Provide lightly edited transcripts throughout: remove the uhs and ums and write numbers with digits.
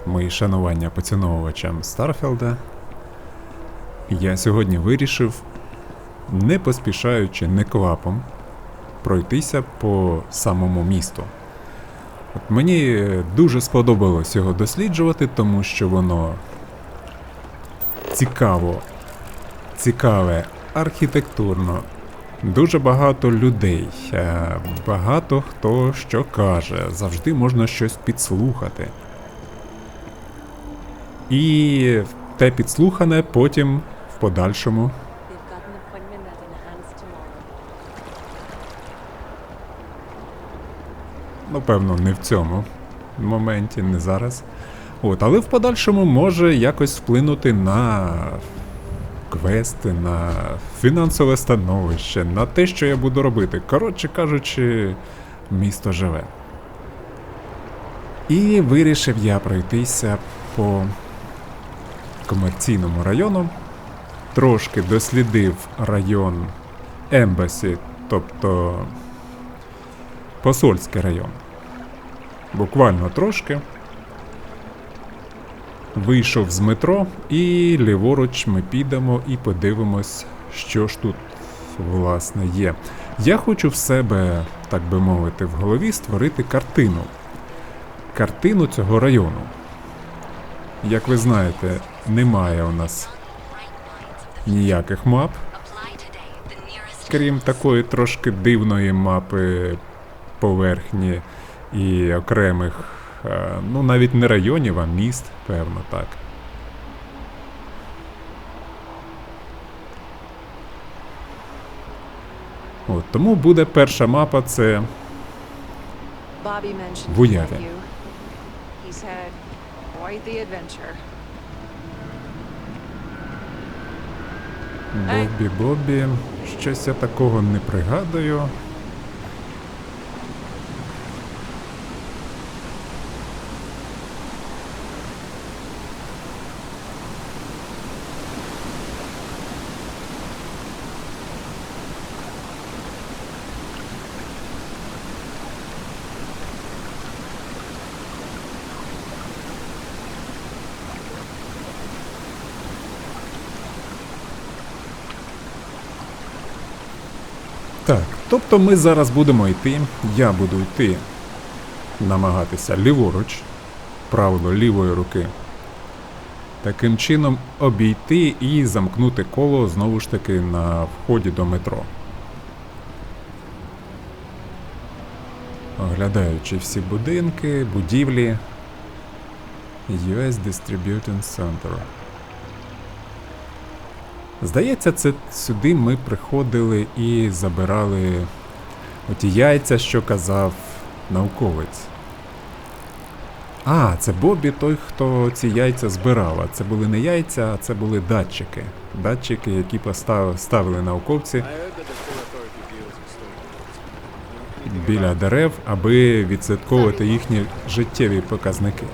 мої шанування поціновувачам Старфілда. Я сьогодні вирішив, не поспішаючи, неквапом, пройтися по самому місту. От мені дуже сподобалось його досліджувати, тому що воно цікаве архітектурно. Дуже багато людей, багато хто що каже, завжди можна щось підслухати. І те підслухане потім в подальшому. Ну, певно, не в цьому моменті, не зараз. Але в подальшому може якось вплинути на квести, на фінансове становище, на те, що я буду робити. Коротше кажучи, місто живе. І вирішив я пройтися по комерційному району. Трошки дослідив район Ембасі, тобто посольський район. Буквально трошки. Вийшов з метро і ліворуч ми підемо і подивимось, що ж тут, власне, є. Я хочу в себе, так би мовити, в голові створити картину. Картину цього району. Як ви знаєте, немає у нас ніяких мап, крім такої трошки дивної мапи поверхні і окремих, ну навіть не районів, а міст, певно, так. Тому буде перша мапа, це в уяві. Бобі, щось я такого не пригадую. Так, тобто ми зараз будемо йти, я буду йти, намагатися ліворуч, правило лівої руки. Таким чином обійти і замкнути коло, знову ж таки, на вході до метро. Оглядаючи всі будинки, будівлі. US Distributing Center. Здається, це сюди ми приходили і забирали оті яйця, що казав науковець. А, це Бобі той, хто ці яйця збирав. А це були не яйця, а це були датчики. Датчики, які ставили науковці біля дерев, аби відслідковувати їхні життєві показники.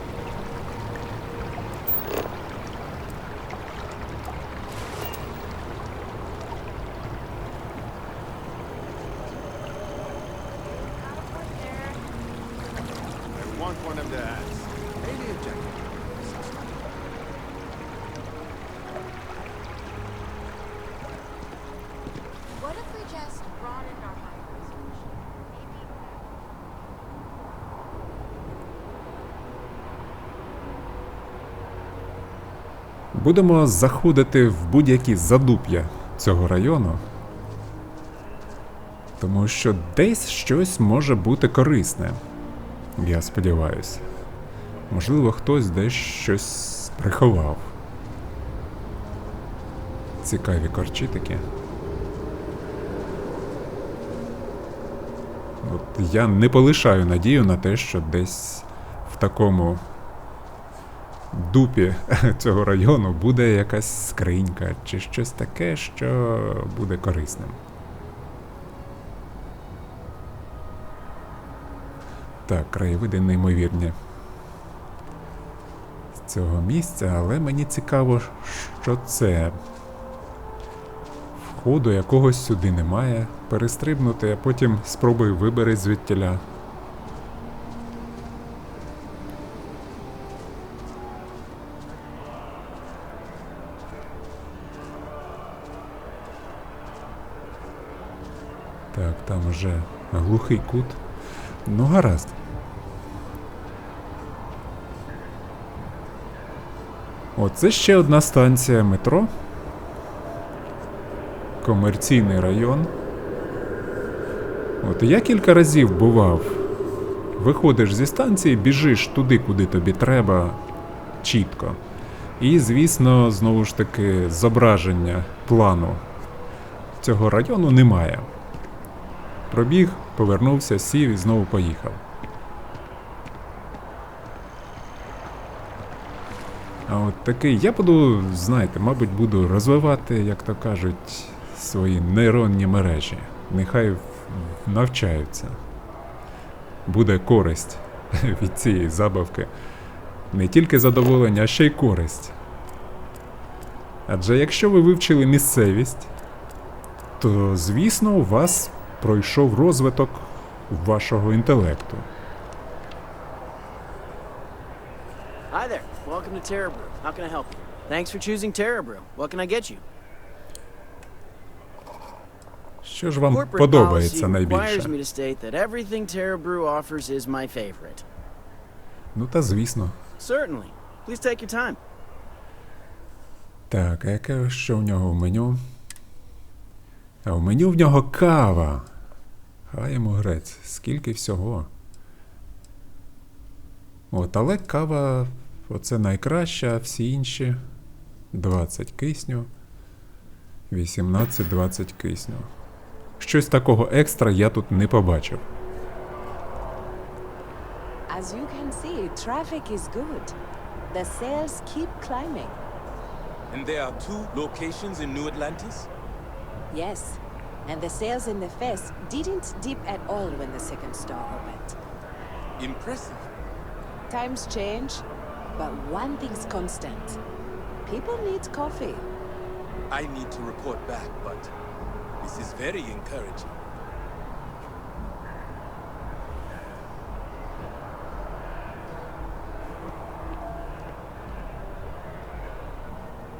Будемо заходити в будь-які задуп'я цього району, тому що десь щось може бути корисне, я сподіваюся. Можливо, хтось десь щось приховав. Цікаві корчі такі. Я не полишаю надію на те, що десь в такому дупі цього району буде якась скринька чи щось таке, що буде корисним. Так, краєвиди неймовірні з цього місця, але мені цікаво, що це. Входу якогось сюди немає. Перестрибнути, а потім спробуй вибери звідтіля. Так, там уже глухий кут. Ну, гаразд. О, це ще одна станція метро. Комерційний район. От я кілька разів бував. Виходиш зі станції, біжиш туди, куди тобі треба, чітко. І, звісно, знову ж таки, зображення плану цього району немає. Пробіг, повернувся, сів і знову поїхав. А от такий, я буду, знаєте, мабуть, буду розвивати, як то кажуть, свої нейронні мережі. Нехай навчаються. Буде користь від цієї забавки. Не тільки задоволення, а ще й користь. Адже якщо ви вивчили місцевість, то, звісно, у вас пройшов розвиток вашого інтелекту. Hi there. Welcome to Terra Brew. How can I help you? Thanks for choosing Terra Brew. What can I get you? Що ж вам Corporate подобається policy requires найбільше? me to state that everything Terra Brew offers is my favorite. Ну та звісно. Certainly. Please take your time. Так, а яке що в нього в меню? А в меню в нього кава. Хай йому грець. Скільки всього. От, але кава оце найкраща, а всі інші 20 кисню, 18-20 кисню. Щось такого екстра я тут не побачив. As you can see, traffic is good. The sales keep climbing. And there are 2 locations in New Atlantis? Yes, and the sales in the fest didn't dip at all when the second store opened. Impressive. Times change, but one thing's constant. People need coffee. I need to report back, but this is very encouraging.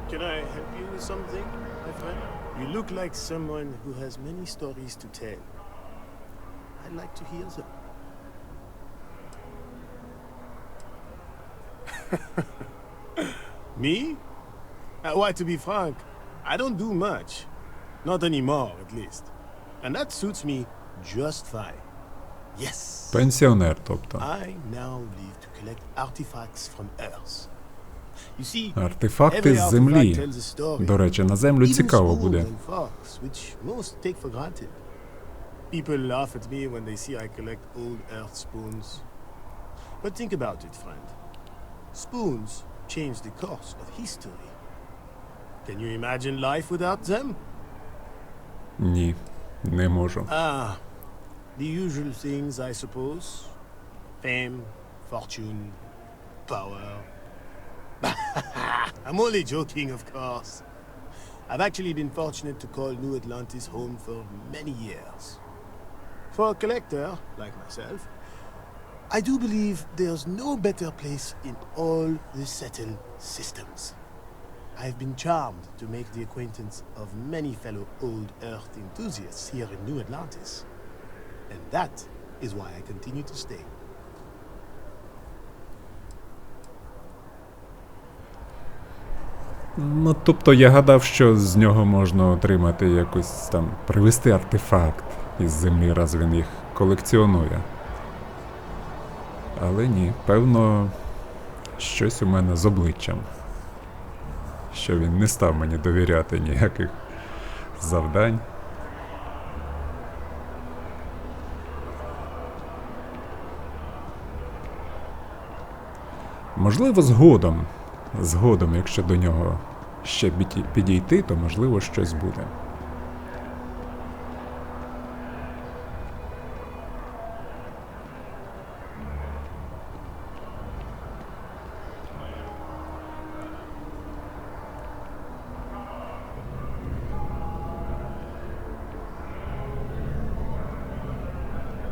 Can I help you with something, my friend? You look like someone who has many stories to tell. I'd like to hear them. Me? Why, to be frank, I don't do much. Not anymore, at least. And that suits me just fine. Yes. Пенсіонер, тобто. I now live to collect artifacts from Earth. You see, Артефакти every з artifact землі. tells a story. До речі, на землю Even цікаво spoons буде. and forks, which most take for granted. People laugh at me when they see I collect old Earth spoons. But think about it, friend. Spoons change the course of history. Can you imagine life without them? Ні, не можу. Ah, the usual things, I suppose. Fame, fortune, power. I'm only joking, of course. I've actually been fortunate to call New Atlantis home for many years. For a collector, like myself, I do believe there's no better place in all the settled systems. I've been charmed to make the acquaintance of many fellow old Earth enthusiasts here in New Atlantis. And that is why I continue to stay. Ну, тобто я гадав, що з нього можна отримати якось там, привезти артефакт із землі, раз він їх колекціонує. Але ні, певно, щось у мене з обличчям. Що він не став мені довіряти ніяких завдань. Можливо, згодом, якщо до нього ще підійти, то можливо щось буде.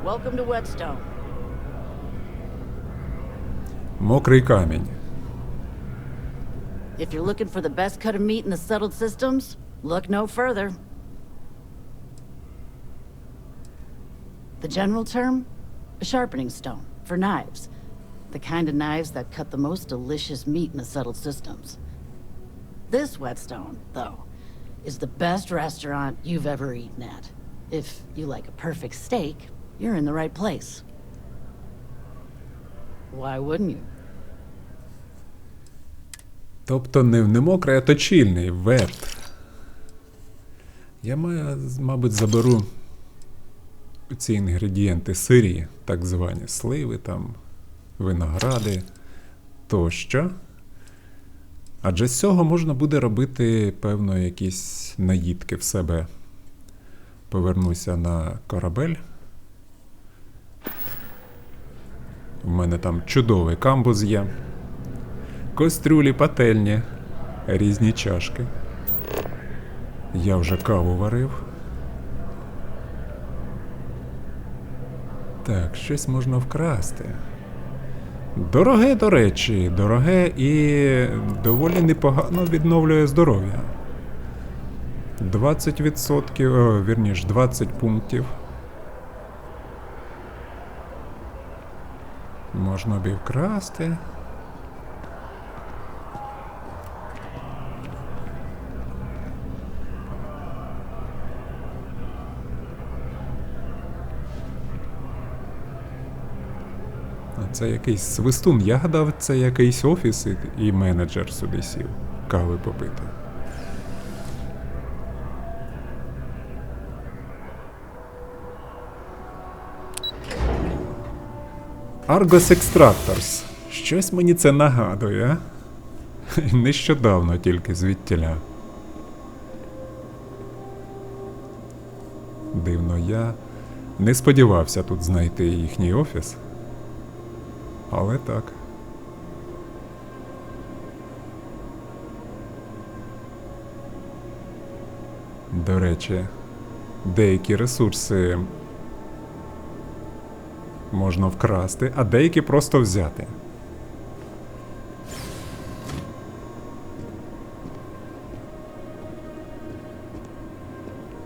Welcome to Whetstone. Мокрий камінь. If you're looking for the best cut of meat in the settled systems, look no further. The general term? A sharpening stone, for knives. The kind of knives that cut the most delicious meat in the settled systems. This whetstone, though, is the best restaurant you've ever eaten at. If you like a perfect steak, you're in the right place. Why wouldn't you? Тобто не мокрий, а точильний, вет. Я, мабуть, заберу ці інгредієнти сирі, так звані сливи, там, виногради тощо. Адже з цього можна буде робити, певно, якісь наїдки в себе. Повернуся на корабель. У мене там чудовий камбуз є. Кастрюлі, пательні, різні чашки. Я вже каву варив. Так, щось можна вкрасти. Дороге, до речі, дороге і доволі непогано відновлює здоров'я. 20%, вірніше, 20 пунктів. Можна б і вкрасти. Це якийсь свистун. Я гадав, це якийсь офіс і менеджер сюди сів. Кави попити. Argos Extractors. Щось мені це нагадує. Нещодавно тільки звідтіля. Дивно, я не сподівався тут знайти їхній офіс. Але так. До речі, деякі ресурси можна вкрасти, а деякі просто взяти.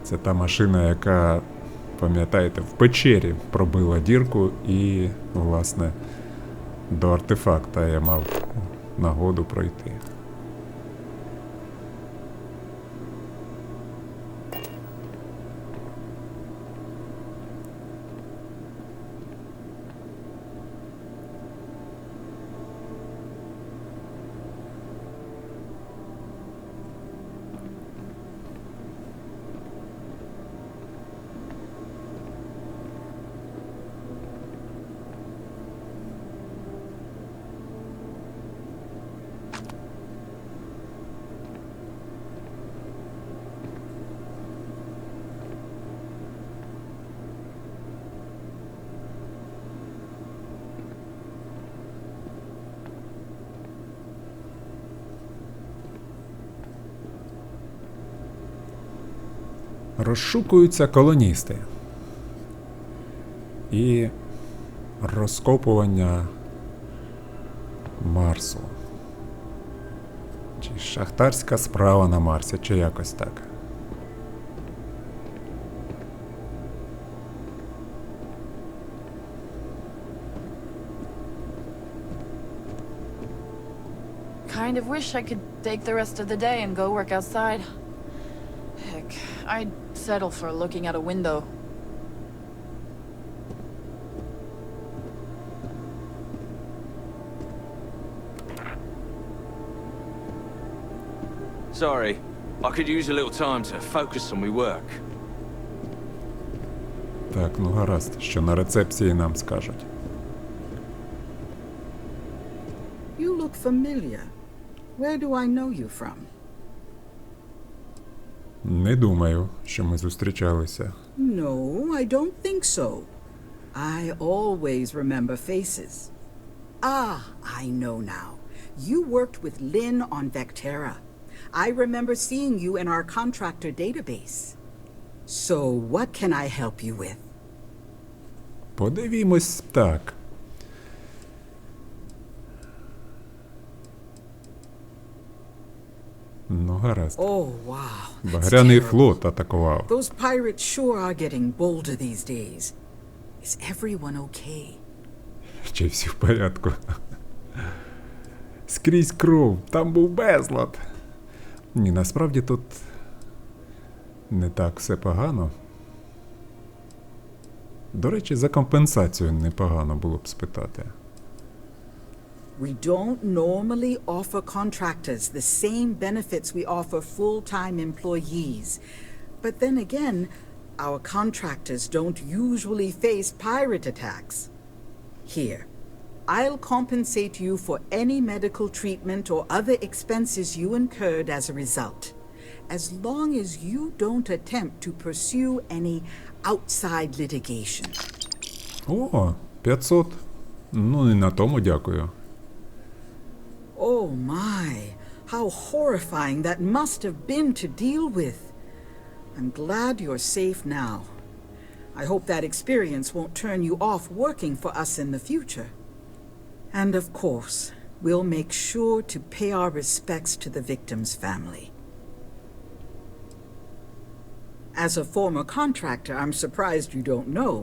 Це та машина, яка, пам'ятаєте, в печері пробила дірку і, власне, до артефакта я мав нагоду пройти. Розшукуються колоністи. І розкопування Марсу. Чи шахтарська справа на Марсі, чи якось так. Kind of wish I could take the rest of the day and go work outside. Heck, I'd settle for looking out a window. Sorry, I could use a little time to focus on my work. Так, ну гаразд, що на рецепції нам скажуть. You look familiar. Where do I know you from? Не думаю, що ми зустрічалися. No, I don't think so. I always remember faces. Ah, I know now. You worked with Lynn on Vectera. I remember seeing you in our contractor database. So, what can I help you with? Подивімось так. Ну, гаразд. Oh, wow. That's Багряний terrible. флот атакував. Those pirates sure are getting bolder these days. Is everyone okay? Чи всі в порядку? Скрізь кров, там був безлад. Ні, насправді тут не так все погано. До речі, за компенсацію непогано було б спитати. We don't normally offer contractors the same benefits we offer full-time employees. But then again, our contractors don't usually face pirate attacks. Here, I'll compensate you for any medical treatment or other expenses you incurred as a result, as long as you don't attempt to pursue any outside litigation. О, 500. Ну, не на тому дякую. Oh my, how horrifying that must have been to deal with. I'm glad you're safe now. I hope that experience won't turn you off working for us in the future. And of course, we'll make sure to pay our respects to the victim's family. As a former contractor, I'm surprised you don't know.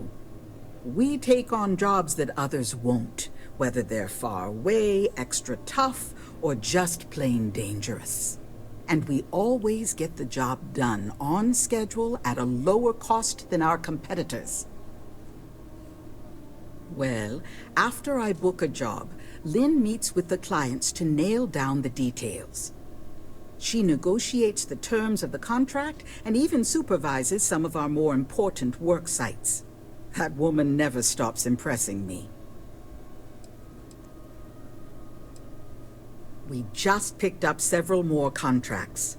We take on jobs that others won't, whether they're far away, extra tough, or just plain dangerous. And we always get the job done on schedule at a lower cost than our competitors. Well, after I book a job, Lynn meets with the clients to nail down the details. She negotiates the terms of the contract and even supervises some of our more important work sites. That woman never stops impressing me. We just picked up several more contracts.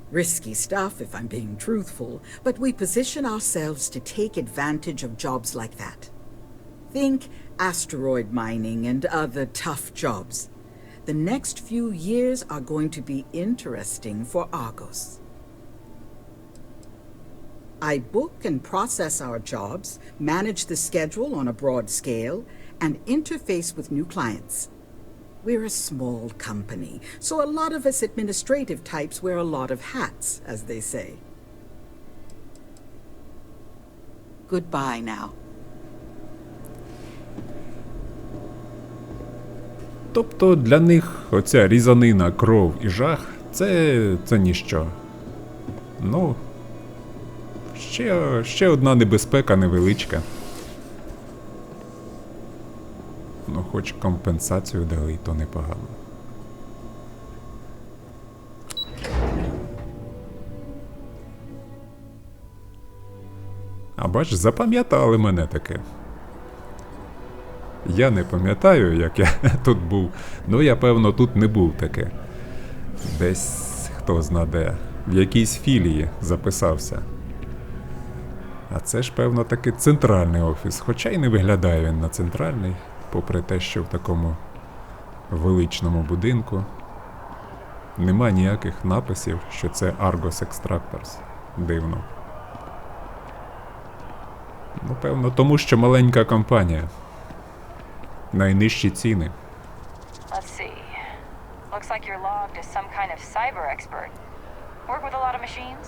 Risky stuff, if I'm being truthful, but we position ourselves to take advantage of jobs like that. Think asteroid mining and other tough jobs. The next few years are going to be interesting for Argos. I book and process our jobs, manage the schedule on a broad scale, and interface with new clients. We're a small company, so a lot of us administrative types wear a lot of hats, as they say. Goodbye now. Тобто для них оця різанина, кров і жах – це ніщо. Ну, ще одна небезпека невеличка. Ну, хоч компенсацію дали, то непогано. А бач, запам'ятали мене таки. Я не пам'ятаю, як я тут був. Ну, я, певно, тут не був таки. Десь, хто зна де, в якійсь філії записався. А це ж, певно, таки центральний офіс. Хоча й не виглядає він на центральний, попри те, що в такому величному будинку нема ніяких написів, що це Argos Extractors. Дивно. Ну, певно, тому що маленька компанія. Найнижчі ціни. Let's see. Looks like you're logged as some kind of cyber expert. Work with a lot of machines?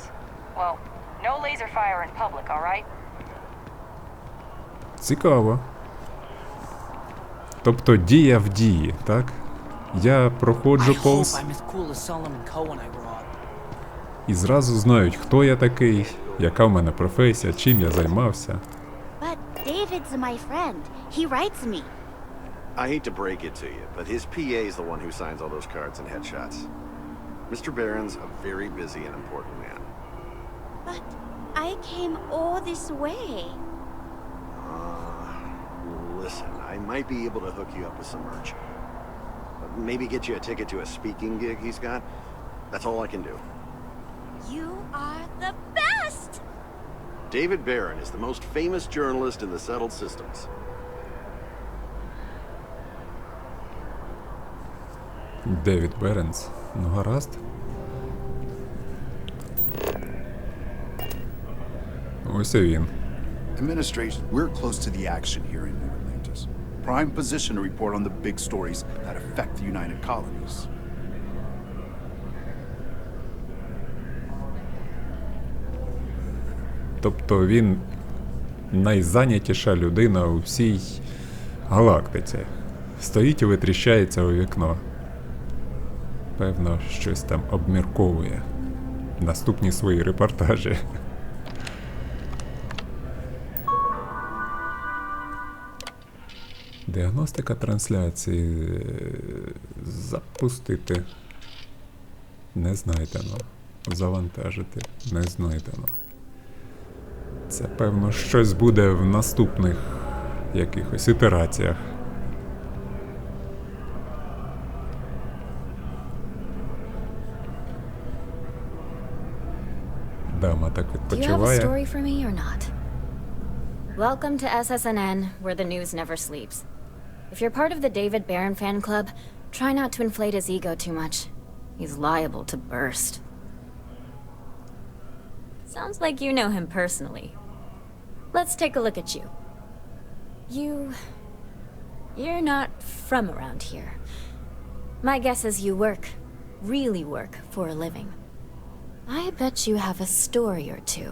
Well, no laser fire in public, all right? Цікаво. Тобто дія в дії, так? Я проходжу повз I'm as cool as Solomon Cohen I robbed. і зразу знають, хто я такий, яка в мене професія, чим я займався. But David's my friend. He writes me. I hate to break it to you, but his PA is the one who signs all those cards and headshots. Mr. Barron's a very busy and important man. But I came all this way. Listen, I might be able to hook you up with some merch. Maybe get you a ticket to a speaking gig he's got. That's all I can do. You are the best! David Barron is the most famous journalist in the settled systems. Девід Беренс. Ну, гаразд. Ось і він. Administration, we're close to the action here in New Atlantis. Prime position to report on the big stories that affect the United Colonies. Тобто він найзайнятіша людина у всій галактиці. Стоїть і витріщається у вікно. Певно, щось там обмірковує. Наступні свої репортажі. Діагностика трансляції. Запустити. Не знайдено. Завантажити. Не знайдено. Це, певно, щось буде в наступних якихось ітераціях. Дама так відпочиває. Do you have a story for me or not? Welcome to SSNN, where the news never sleeps. If you're part of the David Barron fan club, try not to inflate his ego too much. He's liable to burst. Sounds like you know him personally. Let's take a look at you. You're not from around here. My guess is you work, really work, for a living. I bet you have a story or two.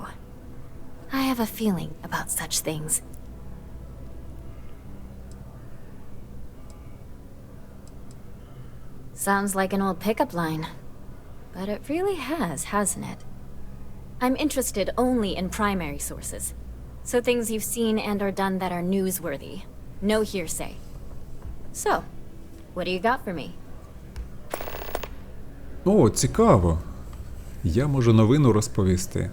I have a feeling about such things. Sounds like an old pickup line. But it really has, hasn't it? I'm interested only in primary sources. So things you've seen and or done that are newsworthy. No hearsay. So, what do you got for me? О, цікаво. Я можу новину розповісти.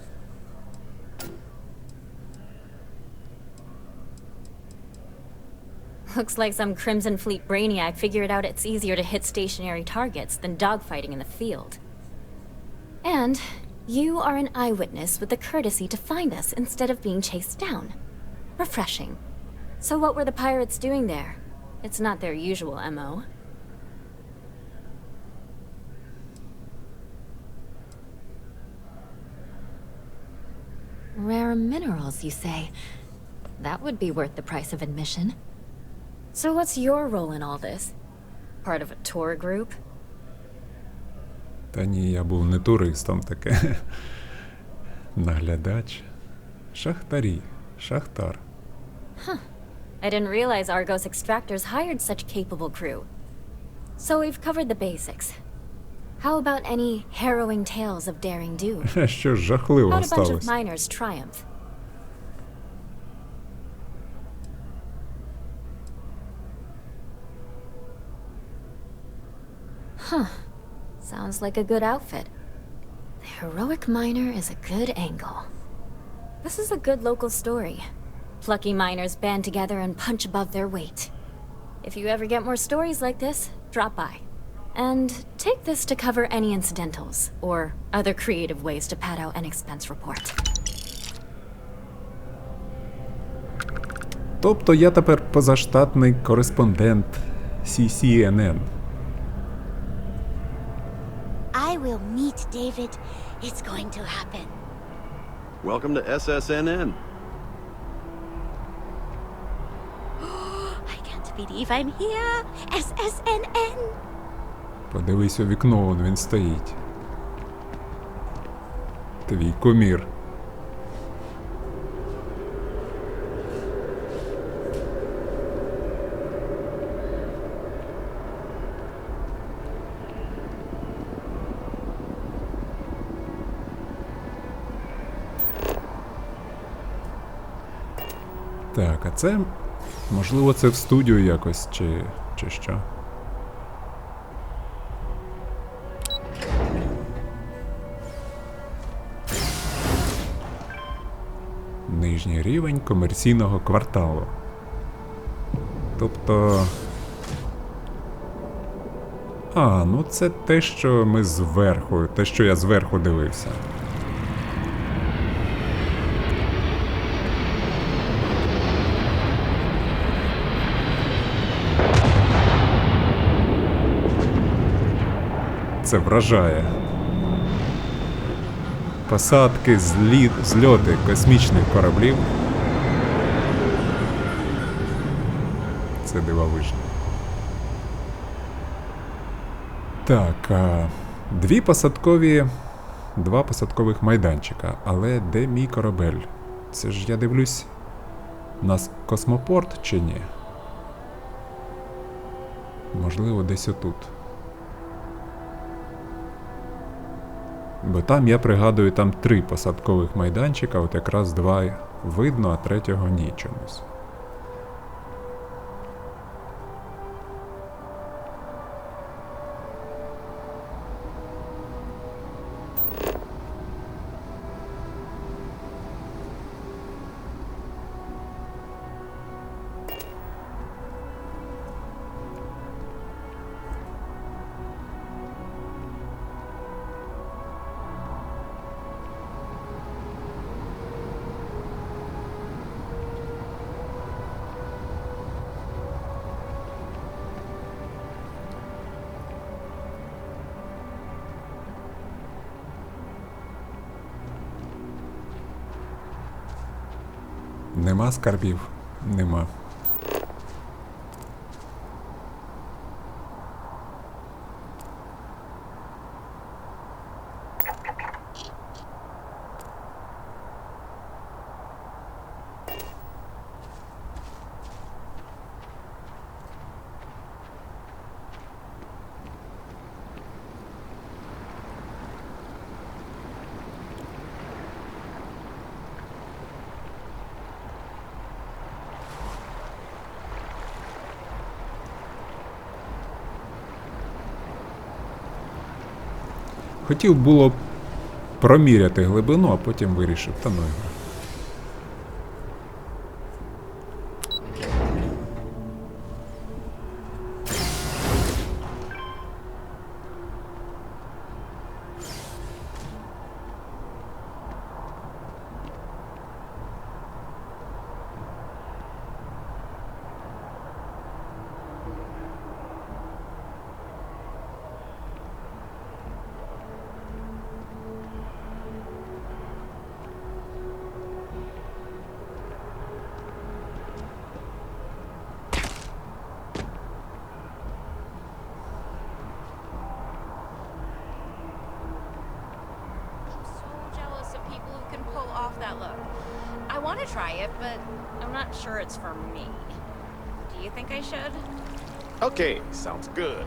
Looks like some Crimson Fleet brainiac figured out it's easier to hit stationary targets than dogfighting in the field. And you are an eyewitness with the courtesy to find us instead of being chased down. Refreshing. So what were the pirates doing there? It's not their usual MO. Rare minerals, you say? That would be worth the price of admission. So what's your role in all this? Part of a tour group? Та ні, я був не туристом таке. Наглядач. Шахтарі. Шахтар. Huh. I didn't realize Argos extractors hired such capable crew. So we've covered the basics. How about any harrowing tales of daring do? Що ж жахливого About a bunch of сталося? miners' triumph. Huh. Sounds like a good outfit. The heroic miner is a good angle. This is a good local story. Plucky miners band together and punch above their weight. If you ever get more stories like this, drop by. And take this to cover any incidentals, or other creative ways to pad out an expense report. Тобто я тепер позаштатний кореспондент CNN. I will meet David. It's going to happen. Welcome to SSNN. I can't believe I'm here. SSNN. Подивись у вікно, вон він стоїть. Твій кумір. Так, а це, можливо, це в студію якось, чи що? Нижній рівень комерційного кварталу. Тобто... А, ну це те, що ми зверху, те, що я зверху дивився. Це вражає. Посадки, зльоти космічних кораблів. Це дивовижно. Так, два посадкових майданчика. Але де мій корабель? Це ж я дивлюсь У нас космопорт чи ні? Можливо, десь отут. Бо там, я пригадую, там 3 посадкових майданчика, от якраз 2 видно, а 3-го ні чомусь. Нема скарбів? Нема. Хотів було проміряти глибину, а потім вирішив, та ну його. That look. I want to try it, but I'm not sure it's for me. Do you think I should? Okay, sounds good.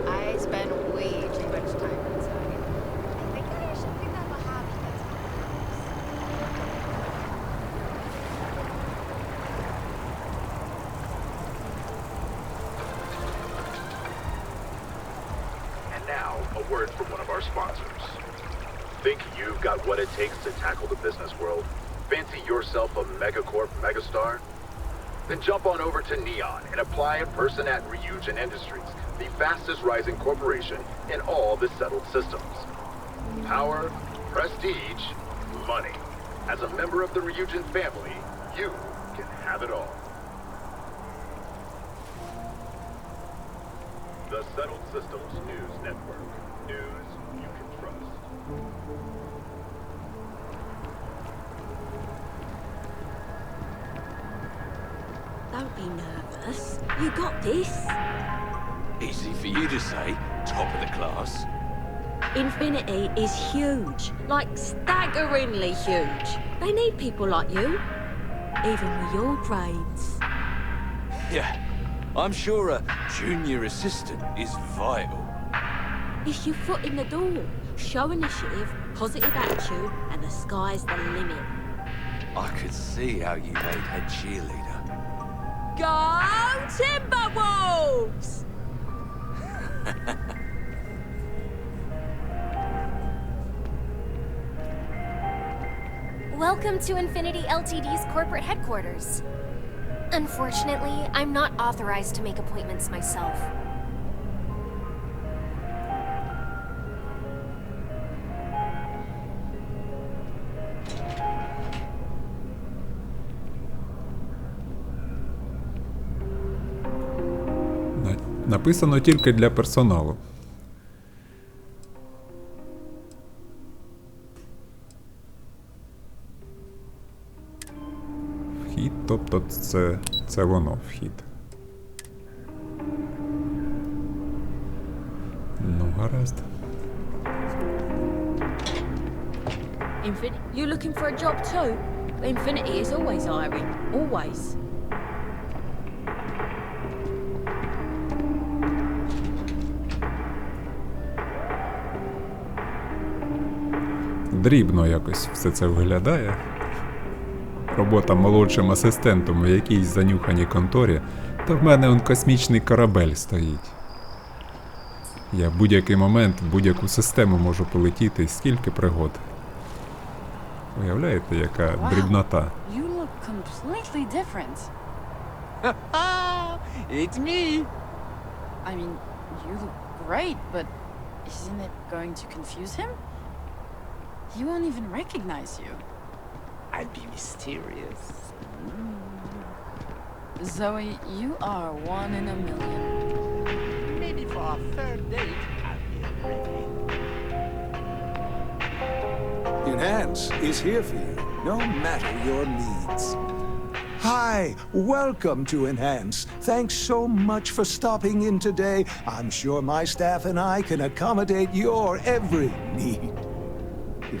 I spend way too much time inside. I think I should pick up a hobby that's Now, a word from one of our sponsors. Think you've got what it takes to tackle the business world? Fancy yourself a megacorp megastar? Then jump on over to Neon and apply in person at Ryujin Industries, the fastest rising corporation in all the settled systems. Power, prestige, money. As a member of the Ryujin family, you can have it all. The Settled Systems News Network. News you can trust. Don't be nervous. You got this. Easy for you to say, top of the class. Infinity is huge. Like staggeringly huge. They need people like you. Even with your grades. Yeah, I'm sure a junior assistant is vital. It's your foot in the door. Show initiative, positive attitude, and the sky's the limit. I could see how you made her cheerleader. Go Timberwolves! Welcome to Infinity Ltd's corporate headquarters. Unfortunately, I'm not authorized to make appointments myself. Написано тільки для персоналу. Вхід, тобто це воно, вхід. Ну, гаразд. You looking for a job too? Infinity is always hiring. Always. Дрібно якось все це виглядає. Робота молодшим асистентом у якійсь занюханій конторі, та в мене он космічний корабель стоїть. Я в будь-який момент в будь-яку систему можу полетіти, скільки пригод. Уявляєте, яка дрібнота? You look completely different. It's me. I mean, you look great, but isn't it going to confuse him? He won't even recognize you. I'd be mysterious. Zoe, you are one in a million. Maybe for our third date, I'll be ready. Enhance is here for you, no matter your needs. Hi, welcome to Enhance. Thanks so much for stopping in today. I'm sure my staff and I can accommodate your every need.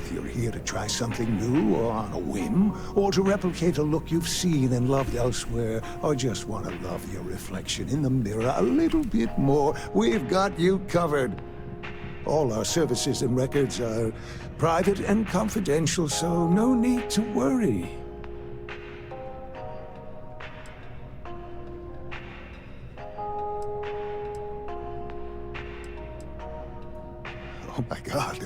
If you're here to try something new or on a whim, or to replicate a look you've seen and loved elsewhere, or just want to love your reflection in the mirror a little bit more, we've got you covered. All our services and records are private and confidential, so no need to worry. Oh my God.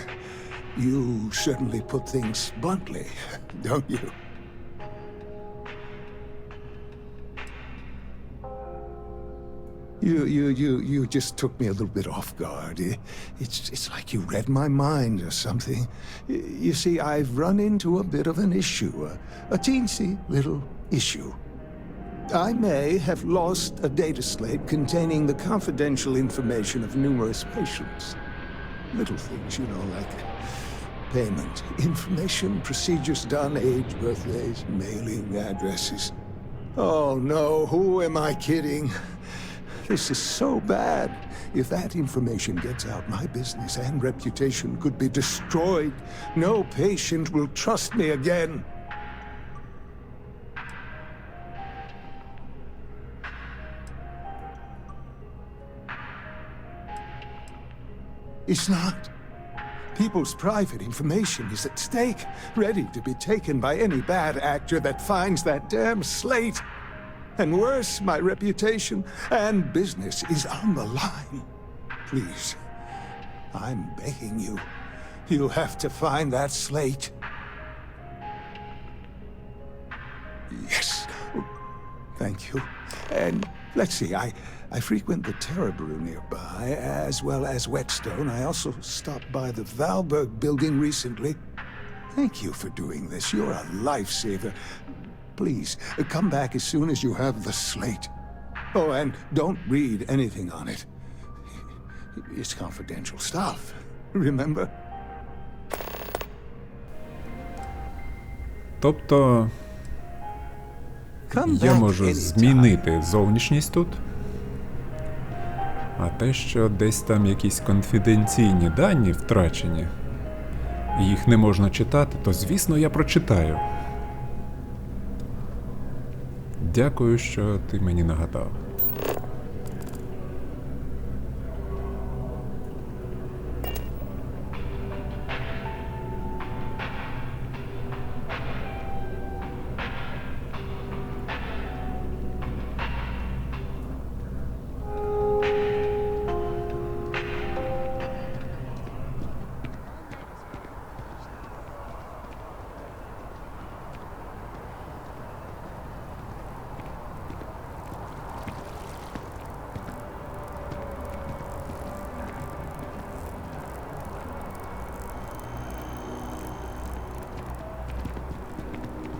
You certainly put things bluntly, don't you? You just took me a little bit off guard. It's like you read my mind or something. You see, I've run into a bit of an issue, a teensy little issue. I may have lost a data slate containing the confidential information of numerous patients. Little things, you know, like payment, information, procedures done, age, birthdays, mailing addresses. Oh no, who am I kidding? This is so bad. If that information gets out, my business and reputation could be destroyed. No patient will trust me again. It's not. People's private information is at stake, ready to be taken by any bad actor that finds that damn slate. And worse, my reputation and business is on the line. Please, I'm begging you. You'll have to find that slate. Yes. Thank you. And let's see, I frequent the Terror Brew nearby, as well as Whetstone. I also stopped by the Valberg building recently. Thank you for doing this. You're a lifesaver. Please, come back as soon as you have the slate. Oh, and don't read anything on it. It's confidential stuff, remember? Тобто я можу змінити зовнішність тут, а те, що десь там якісь конфіденційні дані втрачені, і їх не можна читати, то, звісно, я прочитаю. Дякую, що ти мені нагадав.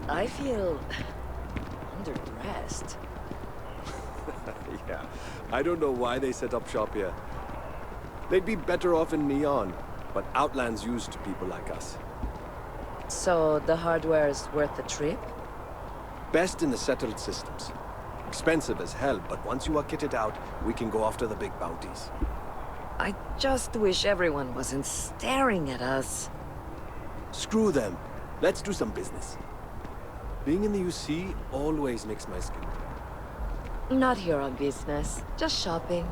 I feel underdressed. Yeah, I don't know why they set up shop here. They'd be better off in Neon, but Outland's used to people like us. So the hardware is worth the trip? Best in the settled systems. Expensive as hell, but once you are kitted out, we can go after the big bounties. I just wish everyone wasn't staring at us. Screw them. Let's do some business. Being in the UC always makes my skin crawl. Not here on business, just shopping.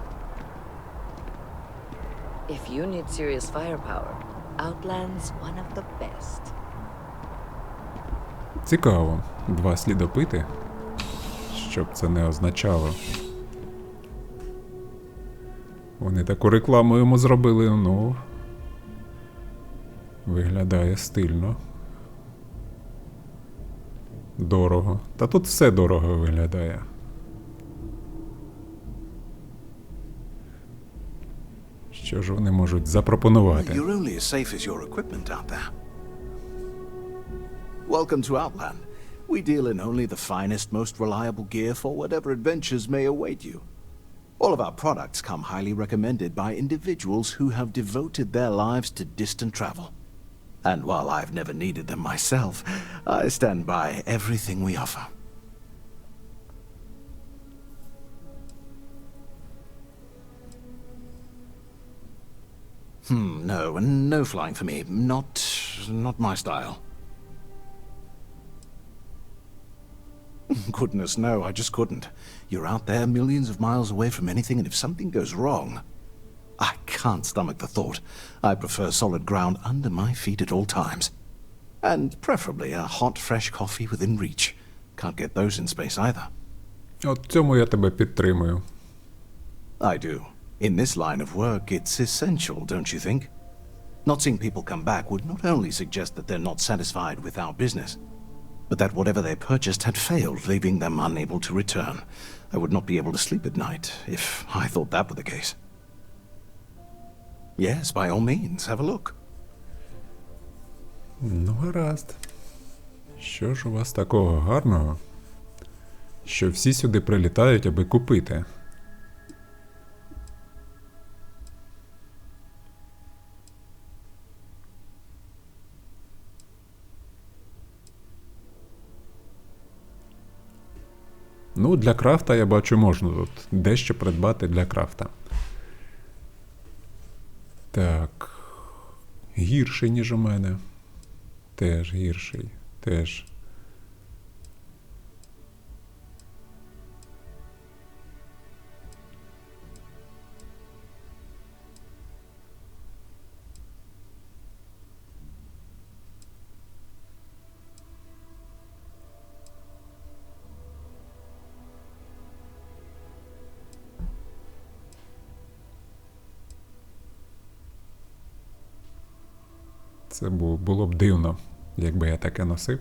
If you need serious firepower, Outland's one of the best. Цікаво. 2 слідопити. Що б це не означало. Вони таку рекламу йому зробили, ну... Виглядає стильно. Дорого. Та тут все дорого виглядає. Що ж вони можуть запропонувати? You're only as safe as your equipment out there. Welcome to Outland. We deal in only the finest, most reliable gear for whatever adventures may await you. All of our products come highly recommended by individuals who have devoted their lives to distant travel. And while I've never needed them myself, I stand by everything we offer. No flying for me. Not my style. Goodness, no, I just couldn't. You're out there millions of miles away from anything, and if something goes wrong, I can't stomach the thought. I prefer solid ground under my feet at all times. And preferably a hot, fresh coffee within reach. Can't get those in space either. От цьому я тебе підтримую. I do. In this line of work, it's essential, don't you think? Not seeing people come back would not only suggest that they're not satisfied with our business, but that whatever they purchased had failed, leaving them unable to return. I would not be able to sleep at night if I thought that were the case. Yes, by all means, have a look. Ну, гаразд. Що ж у вас такого гарного, що всі сюди прилітають, аби купити? Ну, для крафта, я бачу, можна тут дещо придбати для крафта. Так. Гірший, ніж у мене. Теж гірший. Теж. Це було б дивно, якби я таке носив.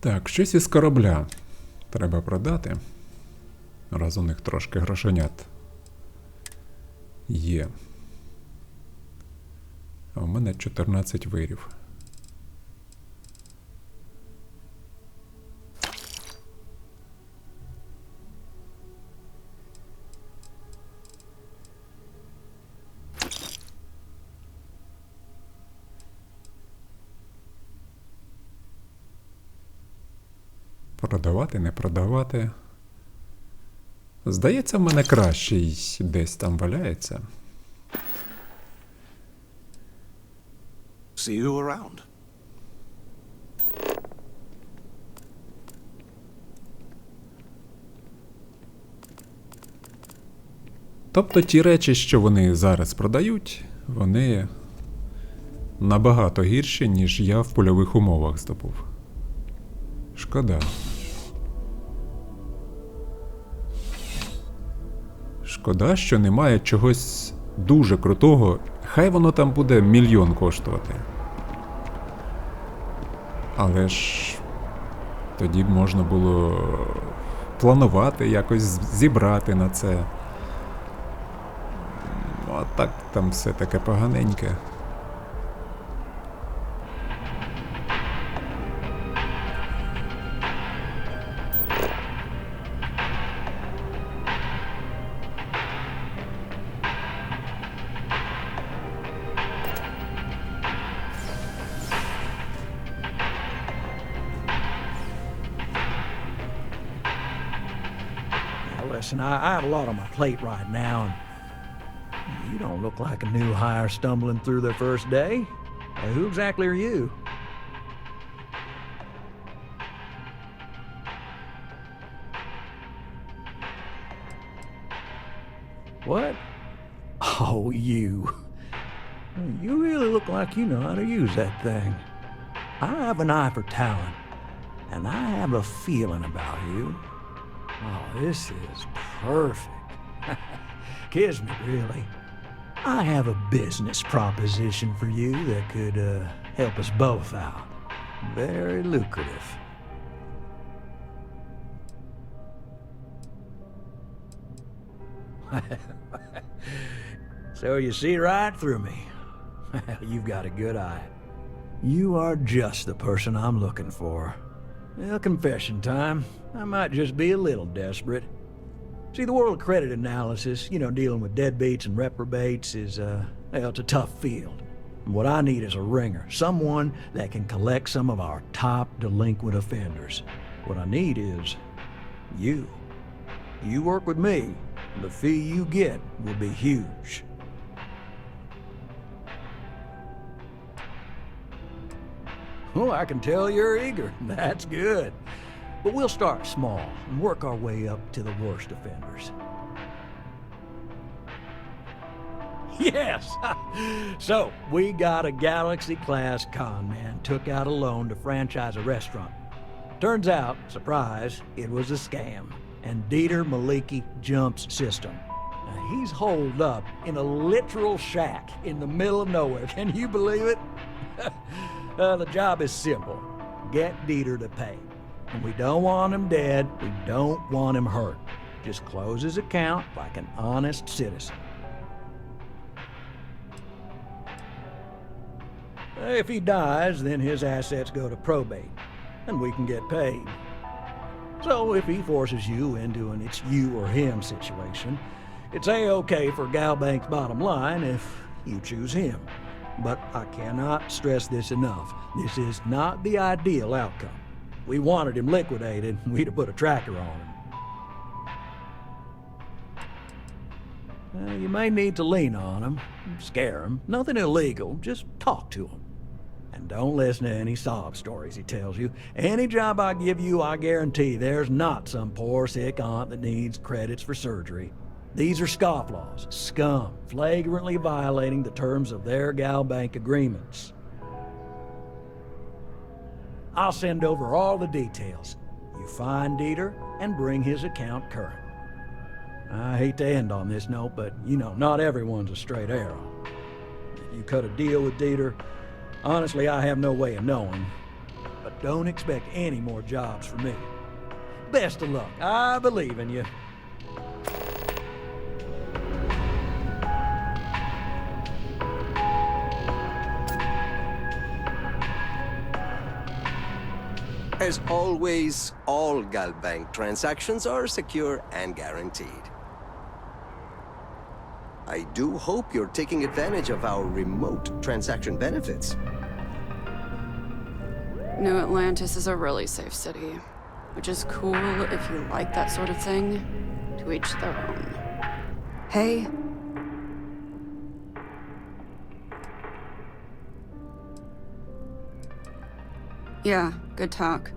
Так, щось із корабля треба продати. Раз у них трошки грошенят є. А у мене 14 вирів. Продавати, не продавати. Здається, в мене кращий десь там валяється. See you around. Тобто ті речі, що вони зараз продають, вони набагато гірші, ніж я в польових умовах здобув. Шкода. Шкода, що немає чогось дуже крутого. Хай воно там буде 1 000 000 коштувати. Але ж Тоді б можна було планувати, якось зібрати на це. А так там все таке поганеньке. Listen, I have a lot on my plate right now, and you don't look like a new hire stumbling through their first day. Who exactly are you? What? Oh, you. You really look like you know how to use that thing. I have an eye for talent, and I have a feeling about you. Oh, this is perfect. Kiss me, really. I have a business proposition for you that could help us both out. Very lucrative. So you see right through me. You've got a good eye. You are just the person I'm looking for. Well, confession time. I might just be a little desperate. See, the world of credit analysis, you know, dealing with deadbeats and reprobates is, well, it's a tough field. And what I need is a ringer, someone that can collect some of our top delinquent offenders. What I need is you. You work with me, the fee you get will be huge. Oh, I can tell you're eager. That's good. But we'll start small and work our way up to the worst offenders. Yes! So, we got a Galaxy-class con man took out a loan to franchise a restaurant. Turns out, surprise, it was a scam. And Dieter Maliki jumps system. Now, he's holed up in a literal shack in the middle of nowhere. Can you believe it? The job is simple. Get Dieter to pay. And we don't want him dead, we don't want him hurt. Just close his account like an honest citizen. If he dies, then his assets go to probate, and we can get paid. So if he forces you into an it's you or him situation, it's A-okay for Galbank's bottom line if you choose him. But I cannot stress this enough. This is not the ideal outcome. We wanted him liquidated, we'd have put a tracker on him. You may need to lean on him, scare him. Nothing illegal, just talk to him. And don't listen to any sob stories he tells you. Any job I give you, I guarantee there's not some poor sick aunt that needs credits for surgery. These are scofflaws, scum, flagrantly violating the terms of their Galbank agreements. I'll send over all the details. You find Dieter and bring his account current. I hate to end on this note, but you know, not everyone's a straight arrow. If you cut a deal with Dieter, honestly, I have no way of knowing. But don't expect any more jobs from me. Best of luck. I believe in you. As always, all Galbank transactions are secure and guaranteed. I do hope you're taking advantage of our remote transaction benefits. New Atlantis is a really safe city, which is cool if you like that sort of thing. To each their own. Hey. Yeah, good talk.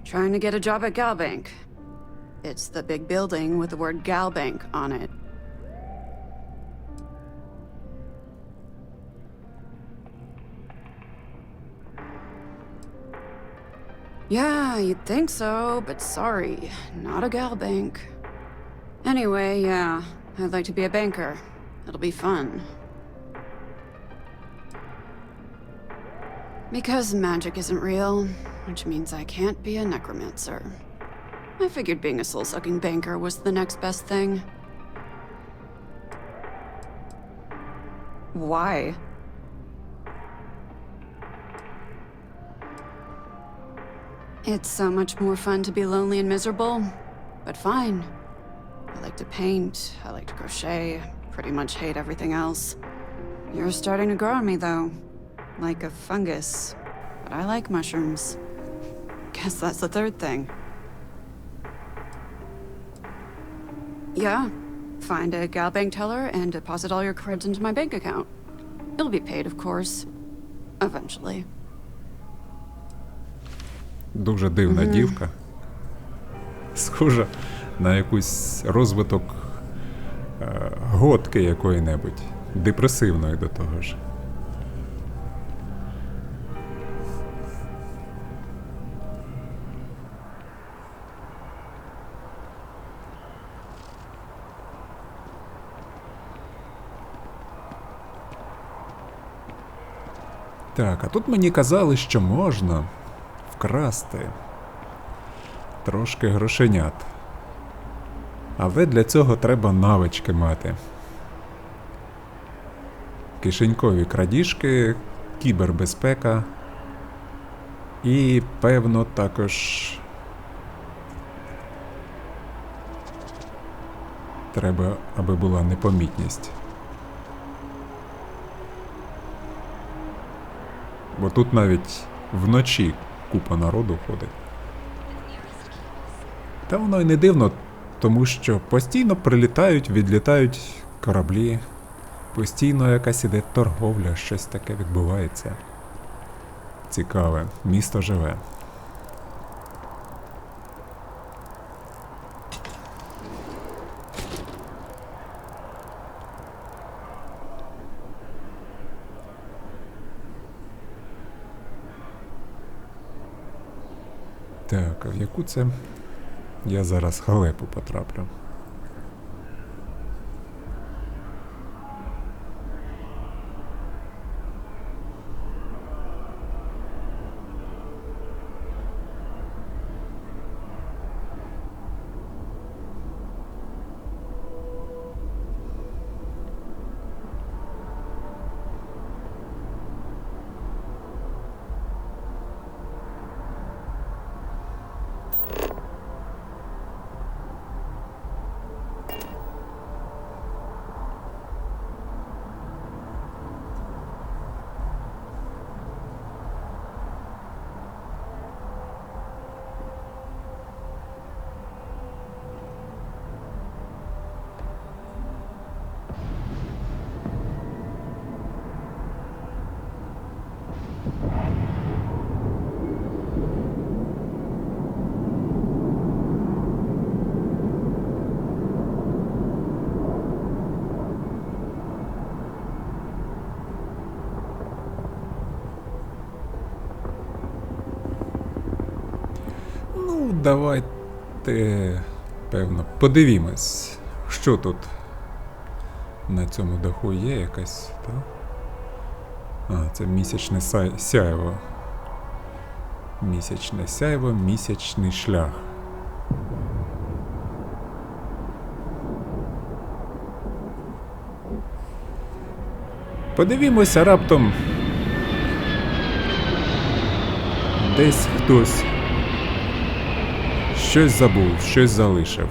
Trying to get a job at Galbank. It's the big building with the word Galbank on it. Yeah, you'd think so, but sorry, not a Galbank. Anyway, yeah, I'd like to be a banker. It'll be fun. Because magic isn't real, which means I can't be a necromancer. I figured being a soul-sucking banker was the next best thing. Why? It's so much more fun to be lonely and miserable, but fine. I like to paint, I like to crochet, pretty much hate everything else. You're starting to grow on me, though. Like a fungus. But I like mushrooms. Guess that's the third thing. Yeah. Find a gal bank teller and deposit all your creds into my bank account. You'll be paid, of course. Eventually. Дуже дивна дівка. Схожа на якусь розвиток готки якої-небудь. Депресивної до того ж. Так, а тут мені казали, що можна вкрасти трошки грошенят. Але для цього треба навички мати. Кишенькові крадіжки, кібербезпека і, певно, також треба, аби була непомітність. Бо тут навіть вночі купа народу ходить. Та воно й не дивно, тому що постійно прилітають, відлітають кораблі, постійно якась іде торговля, щось таке відбувається. Цікаве, місто живе. Так, а в яку це я зараз халепу потраплю? Давайте, певно, подивімось, що тут на цьому даху є якась, так? А, це місячне сяйво. Місячне сяйво, місячний шлях. Подивімося, раптом десь хтось щось забув, щось залишив.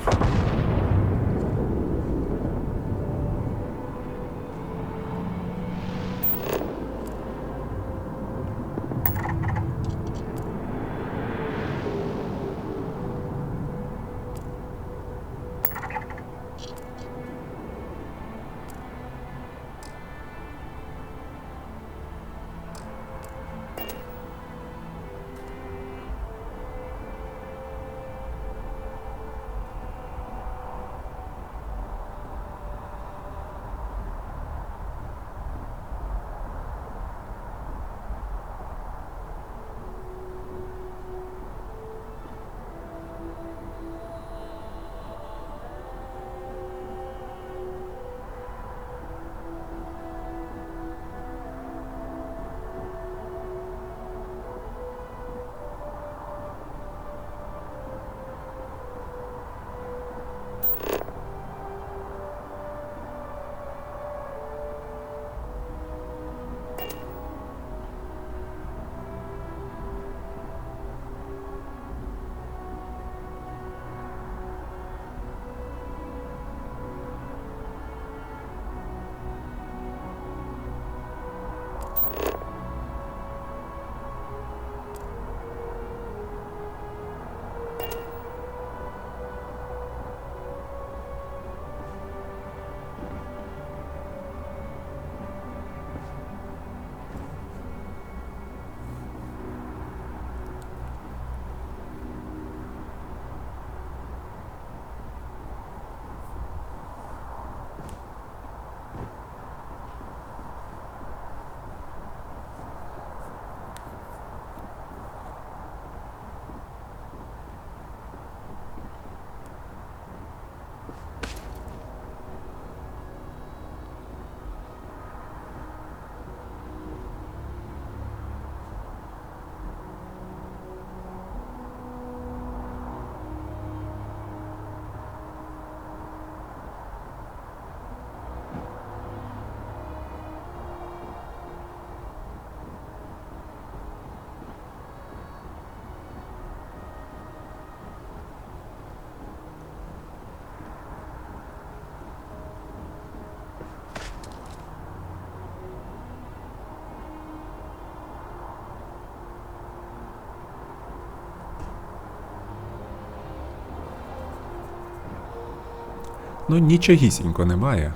Ну, нічогісінько немає.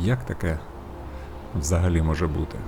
Як таке взагалі може бути?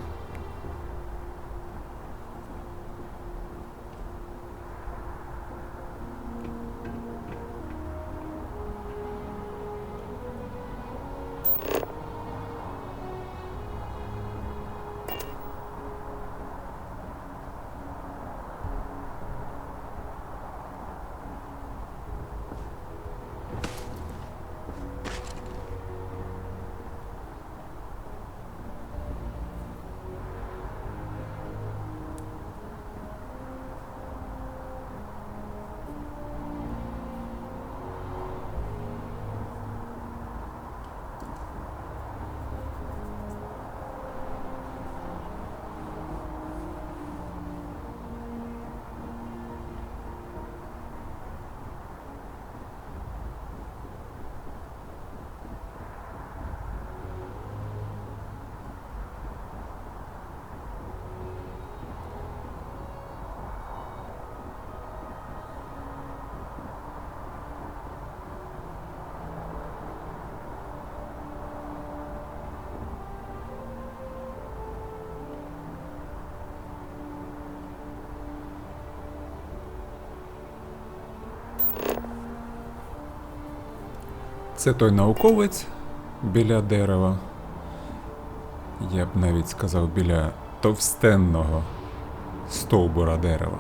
Це той науковець біля дерева. Я б навіть сказав, біля товстенного стовбура дерева.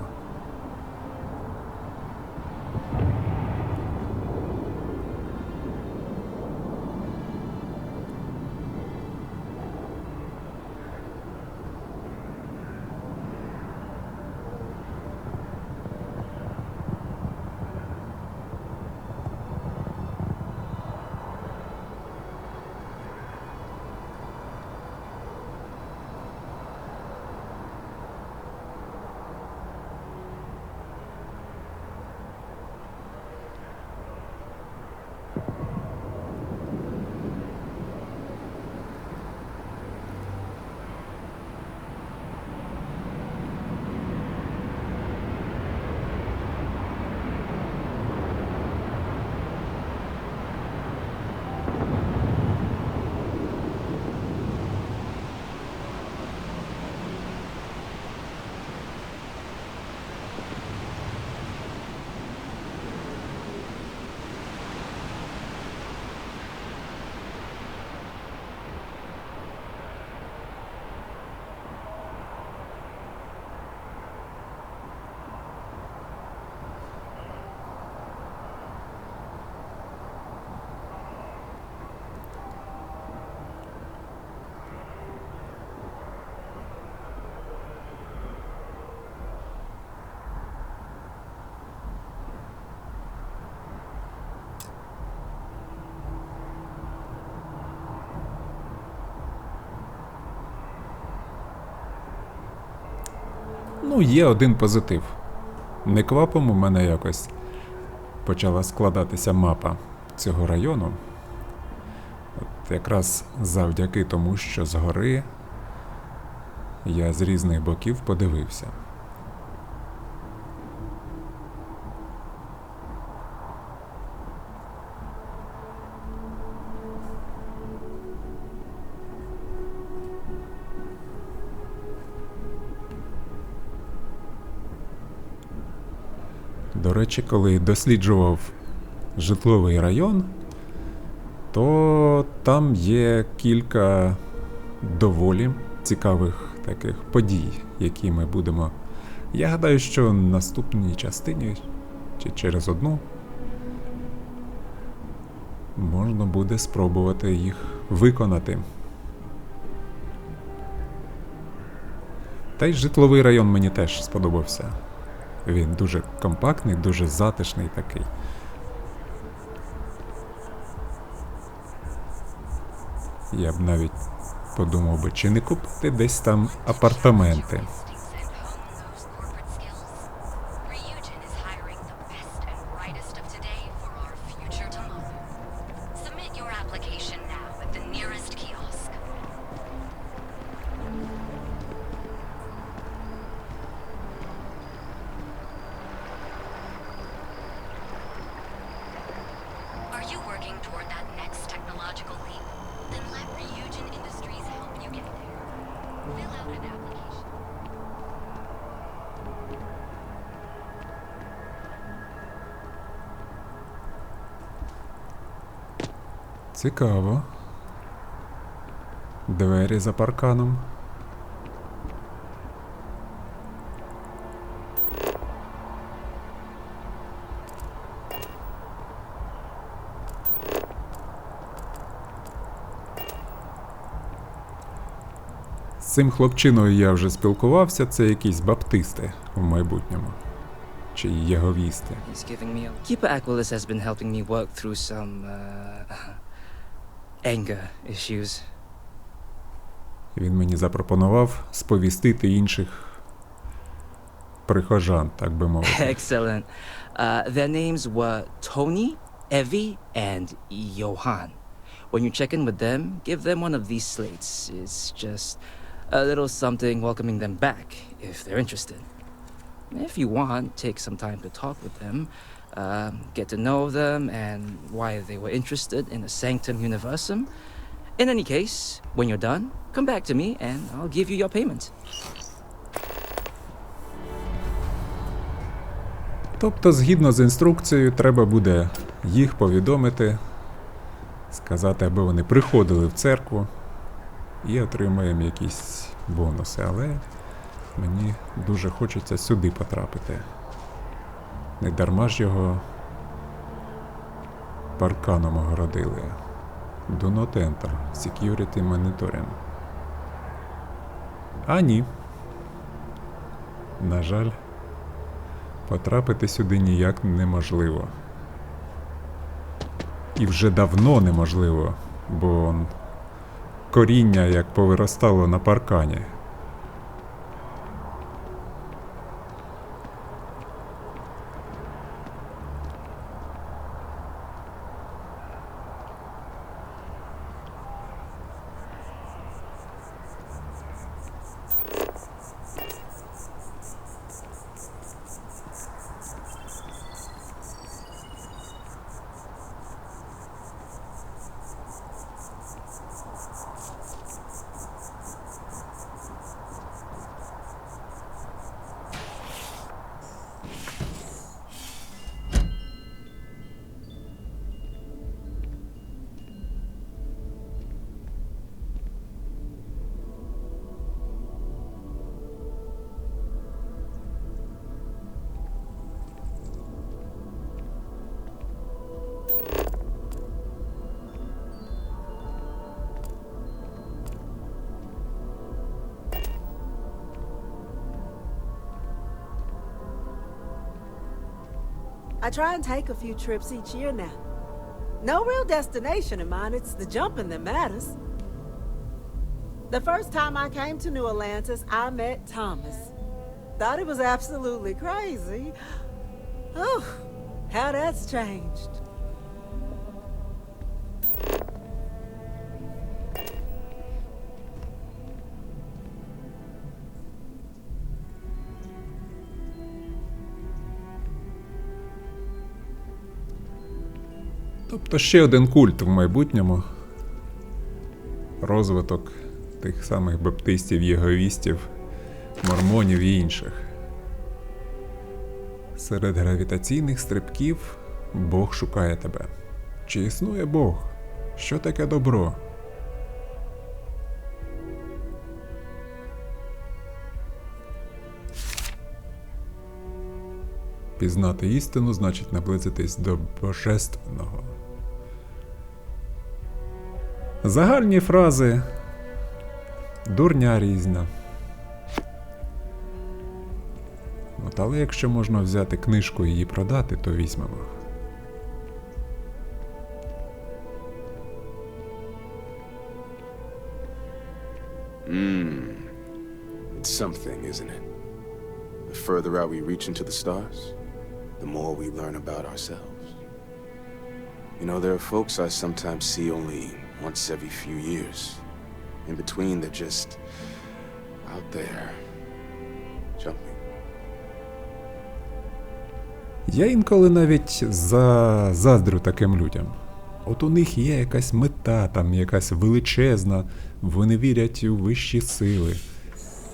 Ну, є один позитив. Неквапом у мене якось почала складатися мапа цього району. От якраз завдяки тому, що згори я з різних боків подивився. До речі, коли досліджував житловий район, то там є кілька доволі цікавих таких подій, які ми будемо... Я гадаю, що в наступній частині, чи через одну, можна буде спробувати їх виконати. Та й житловий район мені теж сподобався. Він дуже компактний, дуже затишний такий. Я б навіть подумав би, чи не купити десь там апартаменти. Are you working working toward that next technological leap, then let Ryujin Industries help you get there. Fill out an application. Цікаво. Двері за парканом. З цим хлопчиною я вже спілкувався, це якісь баптисти в майбутньому. Чи єговісти. Keeper Aquilus has been helping me work through some anger issues. Він мені запропонував сповістити інших прихожан, так би мовити. Excellent. Their names were Tony, Evie, and Johan. When you check in with them, give them one of these slates. It's just a little something welcoming them back, if they're interested. If you want, take some time to talk with them, get to know them and why they were interested in the Sanctum Universum. In any case, when you're done, come back to me and I'll give you your payment. Тобто, згідно з інструкцією, треба буде їх повідомити, сказати, аби вони приходили в церкву і отримаємо якісь бонуси. Але мені дуже хочеться сюди потрапити. Не дарма ж його парканом огородили. Do not enter. Security monitoring. А ні. На жаль, потрапити сюди ніяк неможливо. І вже давно неможливо, бо коріння як повиростало на паркані. I try and take a few trips each year now. No real destination in mind, it's the jumping that matters. The first time I came to New Atlantis, I met Thomas. Thought he was absolutely crazy. Oh, how that's changed. Тобто ще один культ в майбутньому. Розвиток тих самих баптистів, єговістів, мормонів і інших. Серед гравітаційних стрибків Бог шукає тебе. Чи існує Бог? Що таке добро? Пізнати істину значить наблизитись до Божественного. Загальні фрази, дурня різна. От, але якщо можна взяти книжку і її продати, то візьмемо. It's something, isn't it? The further out we reach into the stars, the more we learn about ourselves. You know, there are folks I sometimes see only once every few years. In between, they're just out there, jumping. Я інколи навіть заздрю таким людям. От у них є якась мета, там якась величезна, вони вірять у вищі сили,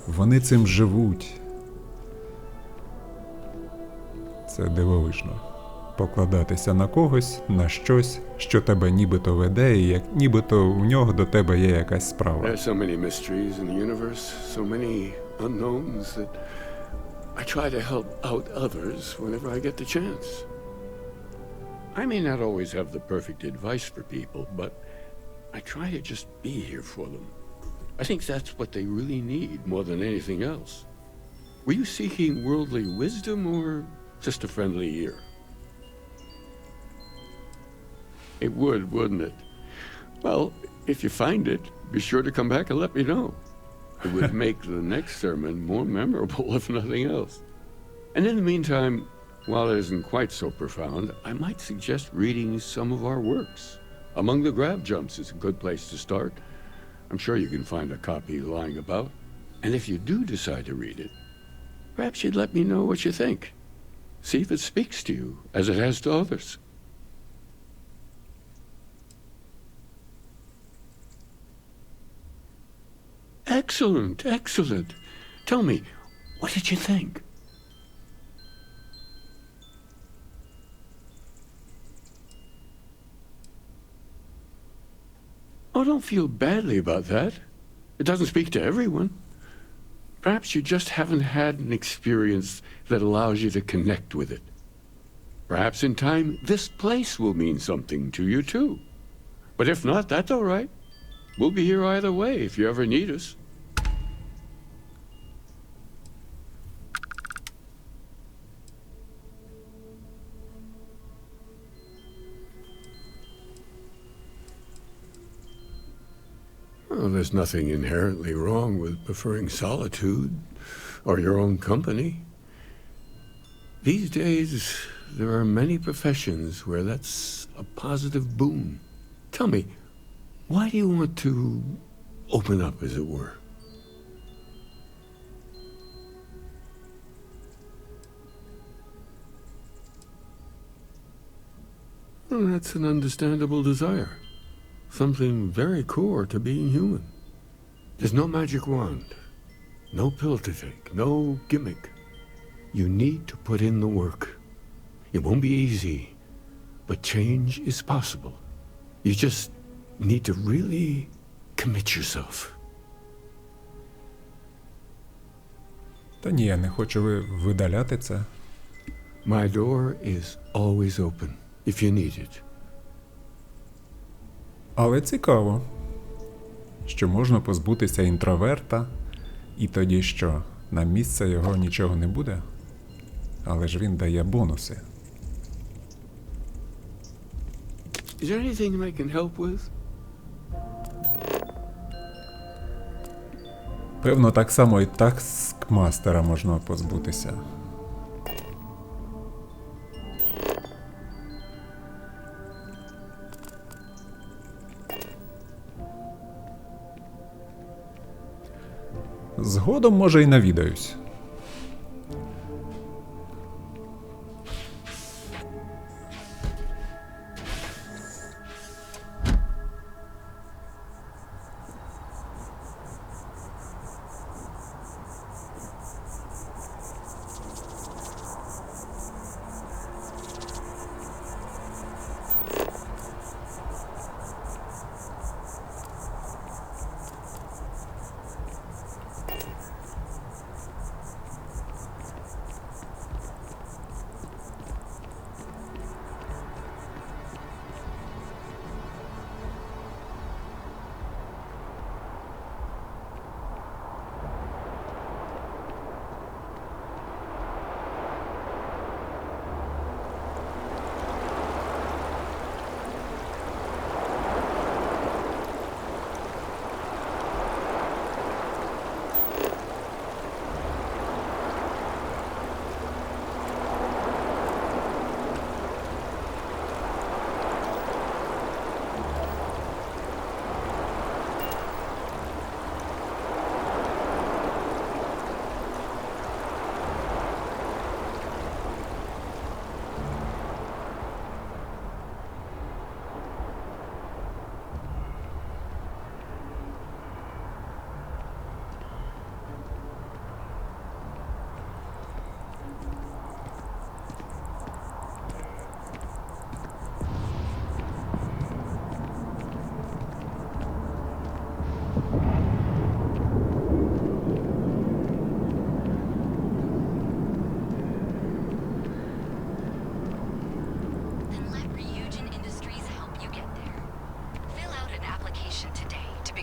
вони цим живуть. Це дивовижно. Покладатися на когось, на щось, що тебе нібито веде, і як нібито у нього до тебе є якась справа. There are so many mysteries in the universe, so many unknowns that I try to help out others whenever I get the chance. I may not always have the perfect advice for people, but I try to just be here for them. I think that's what they really need more than anything else. Were you seeking worldly wisdom or just a friendly ear? It would, wouldn't it? Well, if you find it, be sure to come back and let me know. It would make the next sermon more memorable, if nothing else. And in the meantime, while it isn't quite so profound, I might suggest reading some of our works. Among the Grab Jumps is a good place to start. I'm sure you can find a copy lying about. And if you do decide to read it, perhaps you'd let me know what you think. See if it speaks to you, as it has to others. Excellent, excellent. Tell me, what did you think? Oh, don't feel badly about that. It doesn't speak to everyone. Perhaps you just haven't had an experience that allows you to connect with it. Perhaps in time, this place will mean something to you too. But if not, that's all right. We'll be here either way if you ever need us. Well, there's nothing inherently wrong with preferring solitude or your own company. These days, there are many professions where that's a positive boon. Tell me, why do you want to open up, as it were? Well, that's an understandable desire. Something very core to being human. There's no magic wand, no pill to take, no gimmick. You need to put in the work. It won't be easy, but change is possible. You just need to really commit yourself. Та ні, я не хочу видаляти це. My door is always open, if you need it. Але цікаво, що можна позбутися інтроверта, і тоді що, на місце його нічого не буде? Але ж він дає бонуси. Is there anything I can help with? Певно, так само і таскмастера можна позбутися. Згодом, може, й навідаюсь.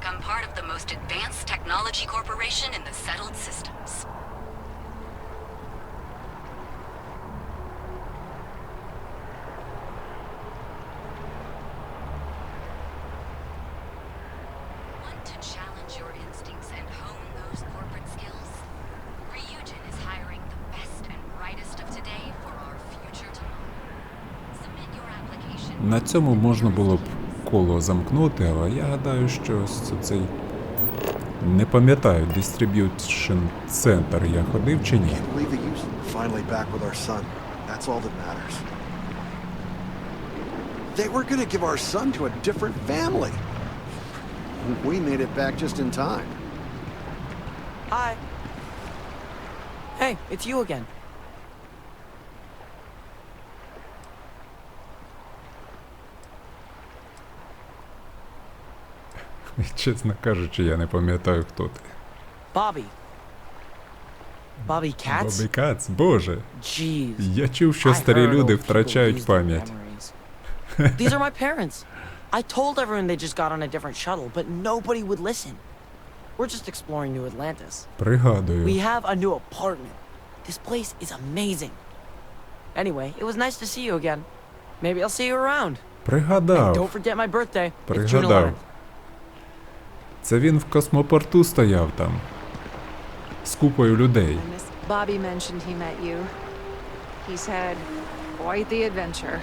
become part of the most advanced technology corporation in the settled systems. Want to challenge your instincts and hone those corporate skills? Ryujin is hiring the best and brightest of today for our future tomorrow. Submit your application. На цьому можна було б коло замкнути, але я гадаю, що цей... Не пам'ятаю, Distribution Center я ходив чи ні. Finally back with our son. That's all that matters. They were gonna give our son to a different family. We made it back just in time. Hi. Hey, it's you again. Чесно кажучи, я не пам'ятаю, хто ти. Bobby. Bobby Katz? Бобі Кац, боже. Jeez. Я чув, що старі люди втрачають пам'ять. These are my parents. I told everyone they just got on a different shuttle, but nobody would listen. We're just exploring New Atlantis. Пригадую. We have a new apartment. This place is amazing. Anyway, it was nice to see you again. Maybe I'll see you around. Пригадав. And don't forget my birthday. It's June Пригадав. 11th. Це він в космопорту стояв там. З купою людей. Bobby mentioned he met you. He said, quite the adventure.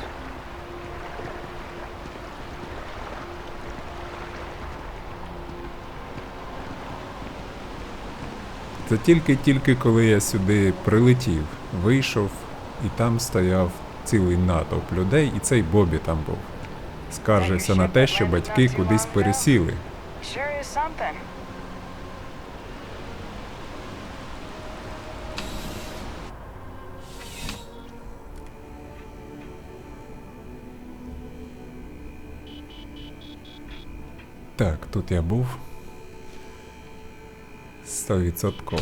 Це тільки коли я сюди прилетів, вийшов, і там стояв цілий натовп людей, і цей Бобі там був. Скаржився на те, що батьки кудись пересіли. Sure is something. Так, тут я був. 100%.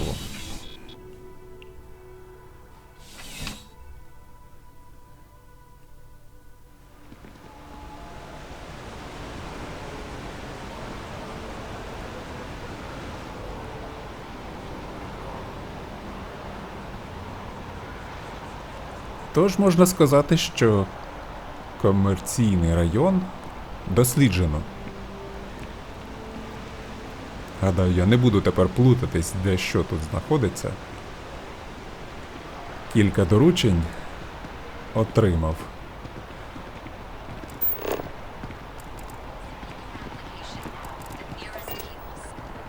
Тож можна сказати, що комерційний район досліджено. Гадаю, я не буду тепер плутатись, де що тут знаходиться. Кілька доручень отримав.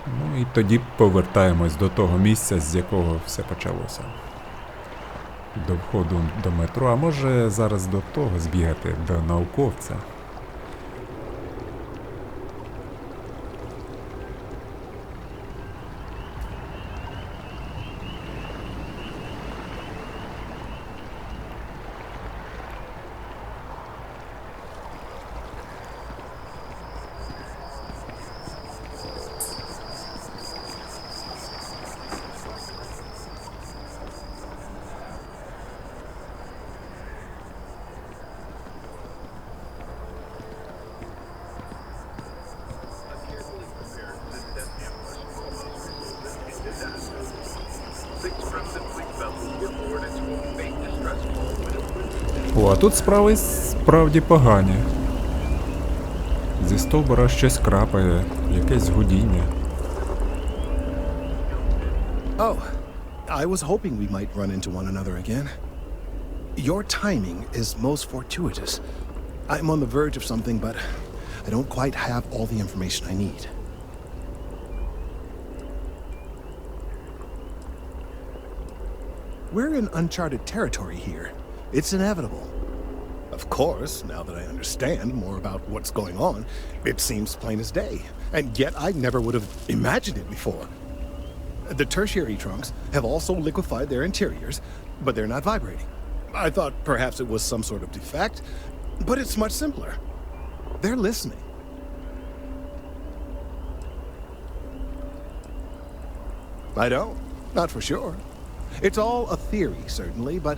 Ну і тоді повертаємось до того місця, з якого все почалося. До входу до метро, а може зараз до того збігати, до науковця. О, а тут справи справді погані. Зі стовбура щось крапає, якесь гудіння. Oh, I was hoping we might run into one another again. Your timing is most fortuitous. I'm on the verge of something, but I don't quite have all the information I need. We're in uncharted territory here. It's inevitable. Of course, now that I understand more about what's going on, it seems plain as day. And yet I never would have imagined it before. The tertiary trunks have also liquefied their interiors, but they're not vibrating. I thought perhaps it was some sort of defect, but it's much simpler. They're listening. I don't, not for sure. It's all a theory, certainly, but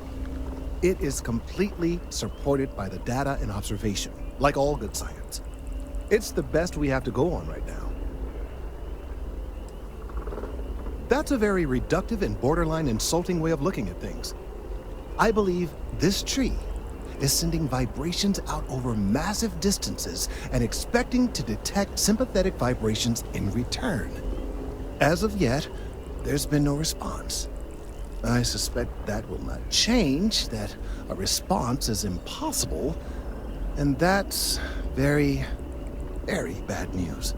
it is completely supported by the data and observation, like all good science. It's the best we have to go on right now. That's a very reductive and borderline insulting way of looking at things. I believe this tree is sending vibrations out over massive distances and expecting to detect sympathetic vibrations in return. As of yet, there's been no response. I suspect that will not change, that a response is impossible, and that's very, very bad news.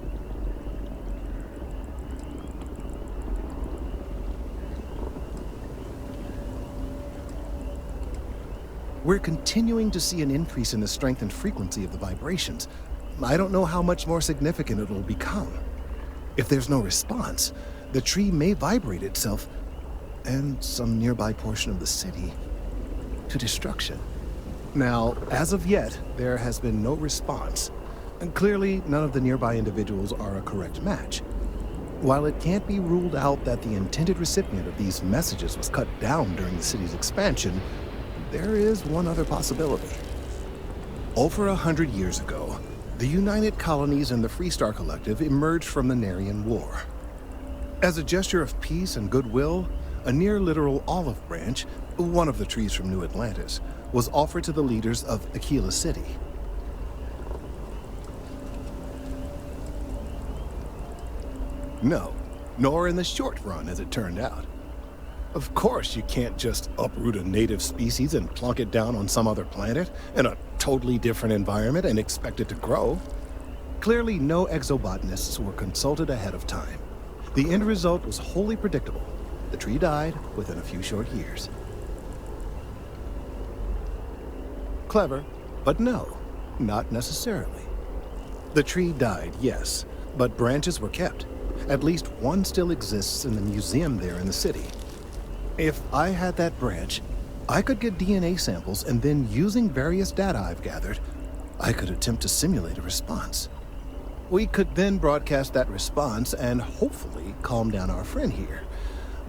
We're continuing to see an increase in the strength and frequency of the vibrations. I don't know how much more significant it will become. If there's no response, the tree may vibrate itself and some nearby portion of the city to destruction. Now, as of yet, there has been no response. And clearly, none of the nearby individuals are a correct match. While it can't be ruled out that the intended recipient of these messages was cut down during the city's expansion, there is one other possibility. Over 100 years ago, the United Colonies and the Freestar Collective emerged from the Narian War. As a gesture of peace and goodwill, a near-literal olive branch, one of the trees from New Atlantis, was offered to the leaders of Aquila City. No, nor in the short run, as it turned out. Of course, you can't just uproot a native species and plunk it down on some other planet in a totally different environment and expect it to grow. Clearly, no exobotanists were consulted ahead of time. The end result was wholly predictable. The tree died within a few short years. Clever, but no, not necessarily. The tree died, yes, but branches were kept. At least one still exists in the museum there in the city. If I had that branch, I could get DNA samples, and then using various data I've gathered, I could attempt to simulate a response. We could then broadcast that response and hopefully calm down our friend here.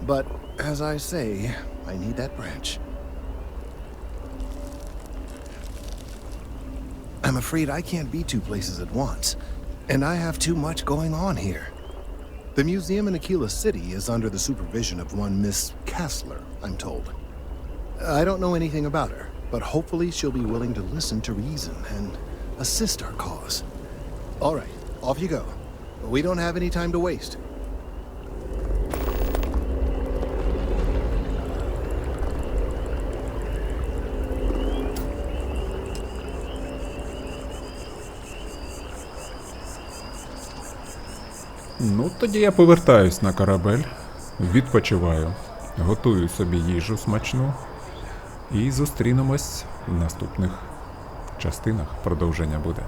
But as I say, I need that branch. I'm afraid I can't be two places at once, and I have too much going on here. The museum in Aquila City is under the supervision of one Miss Kassler, I'm told. I don't know anything about her, but hopefully she'll be willing to listen to reason and assist our cause. All right, off you go. We don't have any time to waste. Ну, тоді я повертаюсь на корабель, відпочиваю, готую собі їжу смачну і зустрінемось в наступних частинах. Продовження буде.